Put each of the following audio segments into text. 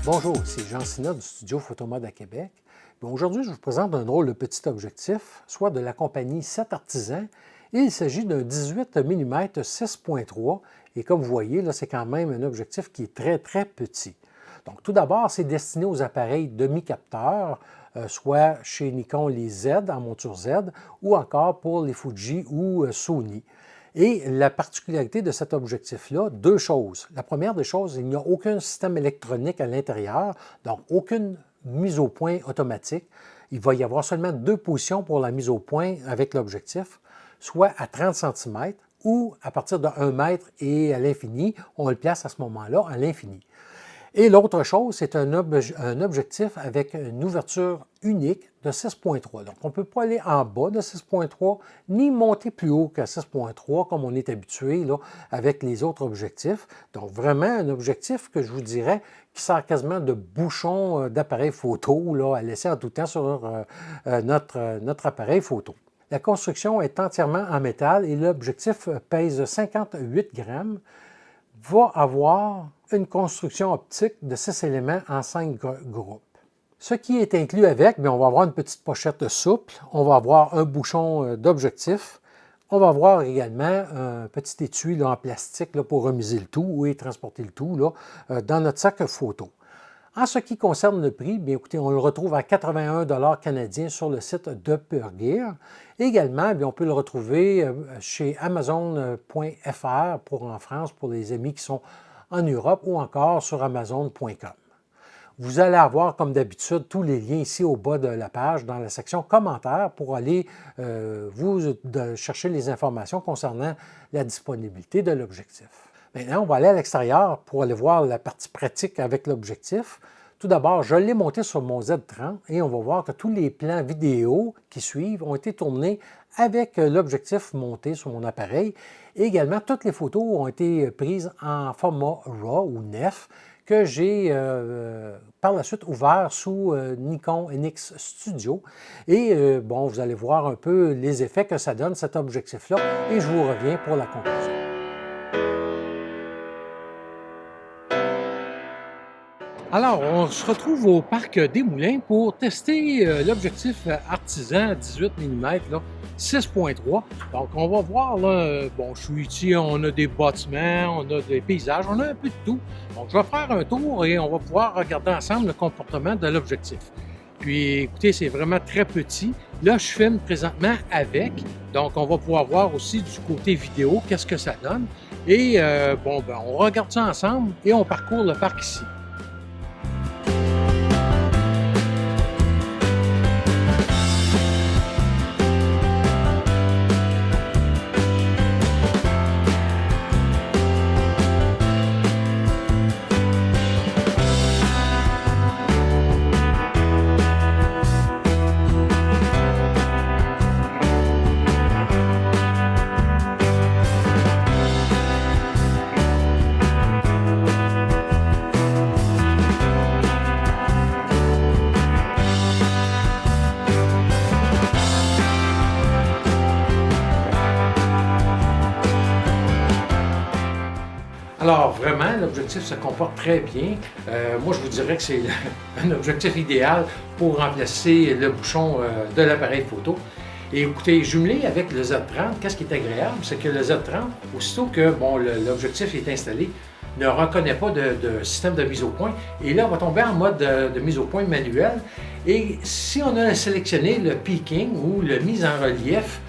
Bonjour, c'est Jean Sinat du studio Photomode à Québec. Aujourd'hui, je vous présente un drôle de petit objectif, soit de la compagnie 7 Artisan. Et il s'agit d'un 18 mm 6.3 et comme vous voyez, là, c'est quand même un objectif qui est très petit. Donc tout d'abord, c'est destiné aux appareils demi-capteurs, soit chez Nikon les Z en monture Z ou encore pour les Fuji ou Sony. Et la particularité de cet objectif-là, deux choses. La première des choses, il n'y a aucun système électronique à l'intérieur, donc aucune mise au point automatique. Il va y avoir seulement deux positions pour la mise au point avec l'objectif, soit à 30 cm ou à partir de 1 mètre et à l'infini, on le place à ce moment-là à l'infini. Et l'autre chose, c'est un objectif avec une ouverture unique de 6.3. Donc, on ne peut pas aller en bas de 6.3, ni monter plus haut que 6.3, comme on est habitué là, avec les autres objectifs. Donc, vraiment un objectif que je vous dirais qui sert quasiment de bouchon d'appareil photo là, à laisser en tout temps sur notre appareil photo. La construction est entièrement en métal et l'objectif pèse 58 grammes. Va avoir une construction optique de 6 éléments en 5 groupes. Ce qui est inclus avec, bien, on va avoir une petite pochette souple, on va avoir un bouchon d'objectif, on va avoir également un petit étui là, en plastique là, pour remiser le tout et transporter le tout là, dans notre sac photo. En ce qui concerne le prix, bien écoutez, on le retrouve à 81 $ canadiens sur le site de Pure-Gear. Également, bien, on peut le retrouver chez Amazon.fr pour en France, pour les amis qui sont en Europe, ou encore sur Amazon.com. Vous allez avoir, comme d'habitude, tous les liens ici au bas de la page, dans la section commentaires, pour aller chercher les informations concernant la disponibilité de l'objectif. Maintenant, on va aller à l'extérieur pour aller voir la partie pratique avec l'objectif. Tout d'abord, je l'ai monté sur mon Z30 et on va voir que tous les plans vidéo qui suivent ont été tournés avec l'objectif monté sur mon appareil. Et également, toutes les photos ont été prises en format RAW ou NEF que j'ai par la suite ouvert sous Nikon NX Studio. Et bon, vous allez voir un peu les effets que ça donne cet objectif-là et je vous reviens pour la conclusion. Alors, on se retrouve au Parc des Moulins pour tester l'objectif Artisan 18 mm 6.3. Donc, on va voir, là, bon, je suis ici, on a des bâtiments, on a des paysages, on a un peu de tout. Donc, je vais faire un tour et on va pouvoir regarder ensemble le comportement de l'objectif. Puis, écoutez, c'est vraiment très petit. Là, je filme présentement avec. Donc, on va pouvoir voir aussi du côté vidéo qu'est-ce que ça donne. Et, bon, ben, on regarde ça ensemble et on parcourt le parc ici. Alors vraiment, l'objectif se comporte très bien. Moi, je vous dirais que c'est un objectif idéal pour remplacer le bouchon de l'appareil photo. Et écoutez, jumelé avec le Z30, qu'est-ce qui est agréable, c'est que le Z30, aussitôt que bon, l'objectif est installé, ne reconnaît pas de système de mise au point. Et là, on va tomber en mode de mise au point manuel. Et si on a sélectionné le peaking ou le mise en relief,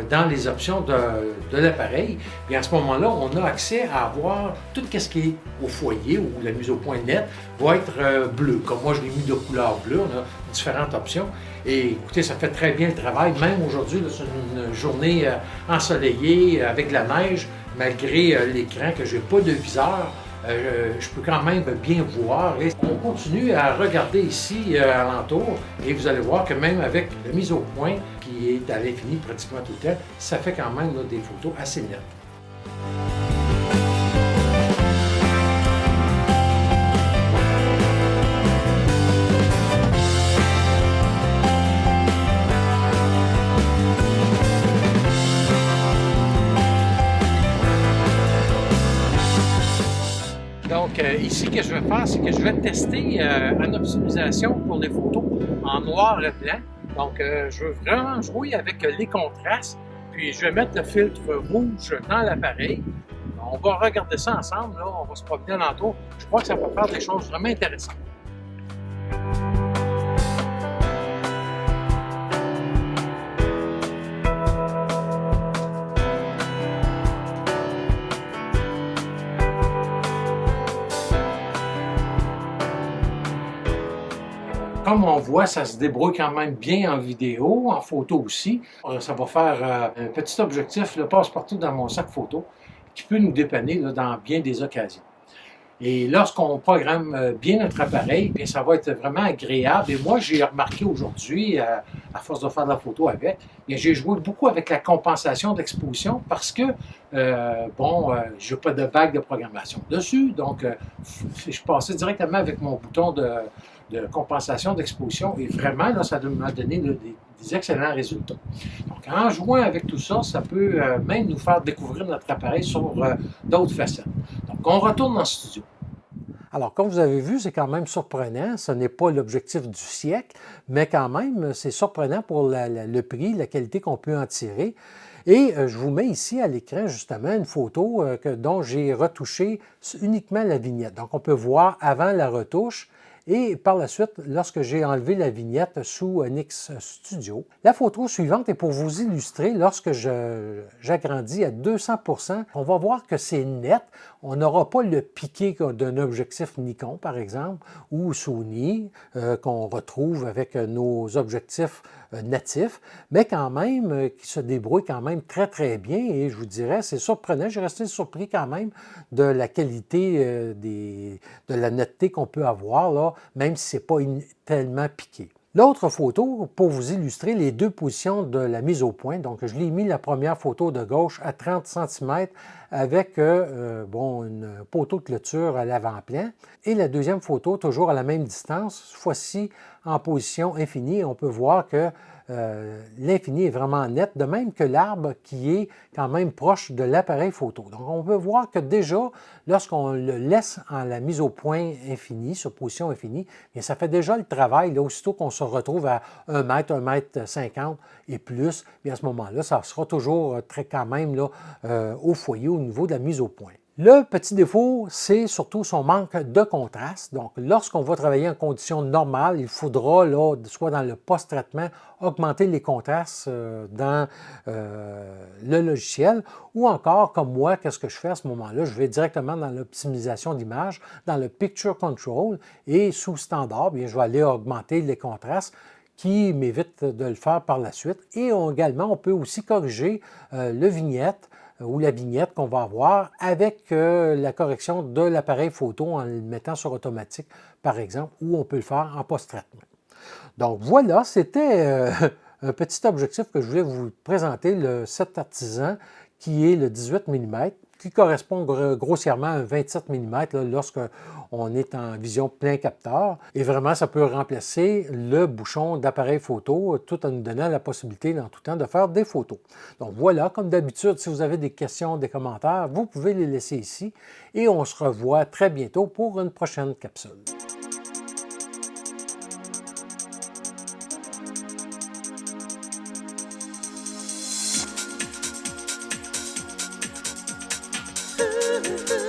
dans les options de l'appareil, bien à ce moment-là, on a accès à avoir tout ce qui est au foyer ou la mise au point nette va être bleu. Comme moi, je l'ai mis de couleur bleue, on a différentes options. Et écoutez, ça fait très bien le travail. Même aujourd'hui, c'est une journée ensoleillée avec de la neige, malgré l'écran que je n'ai pas de viseur. Je peux quand même bien voir. Et on continue à regarder ici alentour et vous allez voir que même avec la mise au point qui est à l'infini pratiquement tout le temps, ça fait quand même là, des photos assez nettes. Donc, ici, ce que je vais faire, c'est que je vais tester en optimisation pour les photos en noir et blanc. Donc, je veux vraiment jouer avec les contrastes. Puis, je vais mettre le filtre rouge dans l'appareil. On va regarder ça ensemble. Là. On va se promener alentour. Je crois que ça va faire des choses vraiment intéressantes. Comme on voit, ça se débrouille quand même bien en vidéo, en photo aussi. Ça va faire un petit objectif, le passe-partout dans mon sac photo, qui peut nous dépanner là, dans bien des occasions. Et lorsqu'on programme bien notre appareil, bien, ça va être vraiment agréable. Et moi, j'ai remarqué aujourd'hui, à force de faire de la photo avec, j'ai joué beaucoup avec la compensation d'exposition parce que, je n'ai pas de bague de programmation dessus. Donc, je passais directement avec mon bouton de compensation d'exposition et vraiment, là, ça m'a donné là, des excellents résultats. Donc, en jouant avec tout ça, ça peut même nous faire découvrir notre appareil sur d'autres facettes. Donc, on retourne en studio. Alors, comme vous avez vu, c'est quand même surprenant. Ce n'est pas l'objectif du siècle, mais quand même, c'est surprenant pour le prix, la qualité qu'on peut en tirer. Et je vous mets ici à l'écran, justement, une photo dont j'ai retouché uniquement la vignette. Donc, on peut voir avant la retouche. Et par la suite, lorsque j'ai enlevé la vignette sous Nix Studio, la photo suivante est pour vous illustrer lorsque j'agrandis à 200%. On va voir que c'est net. On n'aura pas le piqué d'un objectif Nikon, par exemple, ou Sony, qu'on retrouve avec nos objectifs natifs, mais quand même, qui se débrouille quand même très, très bien. Et je vous dirais, c'est surprenant. J'ai resté surpris quand même de la qualité, de la netteté qu'on peut avoir, là, même si ce n'est pas tellement piqué. L'autre photo, pour vous illustrer les deux positions de la mise au point, donc je l'ai mis la première photo de gauche à 30 cm avec une poteau de clôture à l'avant-plan et la deuxième photo toujours à la même distance, cette fois-ci en position infinie. On peut voir que l'infini est vraiment net, de même que l'arbre qui est quand même proche de l'appareil photo. Donc, on peut voir que déjà, lorsqu'on le laisse en la mise au point infinie, sur position infinie, bien, ça fait déjà le travail. Là, aussitôt qu'on se retrouve à 1 mètre, 1 mètre 50 et plus, bien, à ce moment-là, ça sera toujours très quand même là, au foyer au niveau de la mise au point. Le petit défaut, c'est surtout son manque de contraste. Donc, lorsqu'on va travailler en conditions normales, il faudra, là, soit dans le post-traitement, augmenter les contrastes dans le logiciel ou encore, comme moi, qu'est-ce que je fais à ce moment-là? Je vais directement dans l'optimisation d'image, dans le Picture Control et sous standard, bien, je vais aller augmenter les contrastes qui m'évite de le faire par la suite. Et également, on peut aussi corriger le vignette ou la vignette qu'on va avoir avec la correction de l'appareil photo en le mettant sur automatique, par exemple, ou on peut le faire en post-traitement. Donc voilà, c'était un petit objectif que je voulais vous présenter, le 7 Artisan, qui est le 18 mm, qui correspond grossièrement à un 27 mm lorsqu'on est en vision plein capteur. Et vraiment, ça peut remplacer le bouchon d'appareil photo tout en nous donnant la possibilité dans tout temps de faire des photos. Donc voilà, comme d'habitude, si vous avez des questions, des commentaires, vous pouvez les laisser ici. Et on se revoit très bientôt pour une prochaine capsule. Ooh.